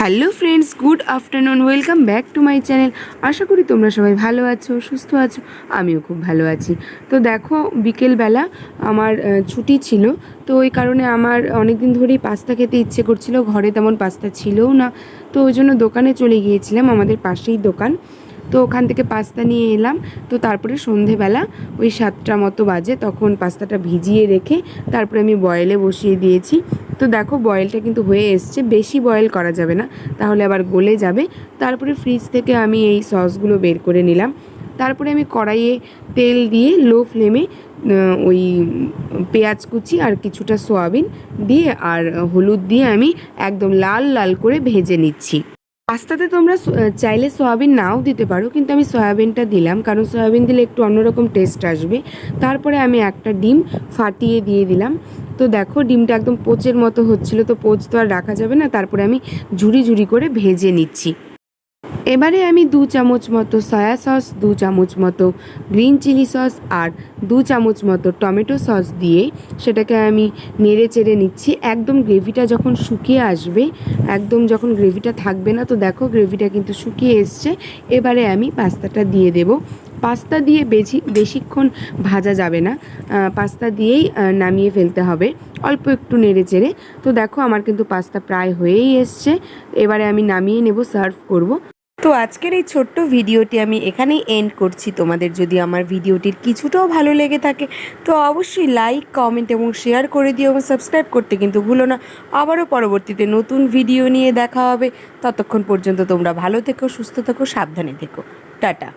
Hello friends, good afternoon, welcome back to my channel. আশা করি তোমরা সবাই ভালো আছো, সুস্থ আছো। আমিও খুব ভালো আছি। তো দেখো, বিকেলবেলা আমার ছুটি ছিল, তো ওই কারণে আমার অনেক দিন ধরেই পাস্তা খেতে ইচ্ছে করছিল। ঘরে তেমন পাস্তা ছিলও না, তো ওই জন্য দোকানে চলে গিয়েছিলাম, আমাদের পাশেই দোকান। তো ওখান থেকে পাস্তা নিয়ে এলাম। তো তারপরে সন্ধেবেলা ওই 7টা মতো বাজে, তখন পাস্তাটা ভিজিয়ে রেখে তারপরে আমি বয়েলে বসিয়ে দিয়েছি। তো দেখো, বয়েলটা কিন্তু হয়ে এসছে। বেশি বয়েল করা যাবে না, তাহলে আবার গলে যাবে। তারপরে ফ্রিজ থেকে আমি এই সসগুলো বের করে নিলাম। তারপরে আমি কড়াইয়ে তেল দিয়ে লো ফ্লেমে ওই পেঁয়াজ কুচি আর কিছুটা সয়াবিন দিয়ে আর হলুদ দিয়ে আমি একদম লাল লাল করে ভেজে নিচ্ছি। পাস্তাতে তোমরা চাইলে সয়াবিন নাও দিতে পারো, কিন্তু আমি সয়াবিনটা দিলাম, কারণ সয়াবিন দিলে একটু অন্যরকম টেস্ট আসবে। তারপরে আমি একটা ডিম ফাটিয়ে দিয়ে দিলাম। তো দেখো, ডিমটা একদম পোচের মতো হচ্ছিল, তো পোচ তো আর রাখা যাবে না। তারপরে আমি ঝুরি ঝুরি করে ভেজে নিচ্ছি। এবারে আমি 2 চামচ মতো সয়া সস, 2 চামচ মতো গ্রিন চিলি সস আর 2 চামচ মতো টমেটো সস দিয়ে সেটাকে আমি নেড়ে চেড়ে নিচ্ছি। একদম গ্রেভিটা যখন শুকিয়ে আসবে, একদম যখন গ্রেভিটা থাকবে না, তো দেখো গ্রেভিটা কিন্তু শুকিয়ে এসছে। এবারে আমি পাস্তাটা দিয়ে দেব। পাস্তা দিয়ে বেশিক্ষণ ভাজা যাবে না, পাস্তা দিয়েই নামিয়ে ফেলতে হবে, অল্প একটু নেড়ে চেড়ে। তো দেখো, আমার কিন্তু পাস্তা প্রায় হয়েই এসছে। এবারে আমি নামিয়ে নেব, সার্ভ করব। তো আজকের এই ছোট্ট ভিডিওটি আমি এখানেই এন্ড করছি। তোমাদের যদি আমার ভিডিওটির কিছুটাও ভালো লেগে থাকে তো অবশ্যই লাইক, কমেন্ট এবং শেয়ার করে দিও, এবং সাবস্ক্রাইব করতে কিন্তু ভুলো না। আবারও পরবর্তীতে নতুন ভিডিও নিয়ে দেখা হবে। ততক্ষণ পর্যন্ত তোমরা ভালো থেকো, সুস্থ থেকো, সাবধানে থেকো। টাটা।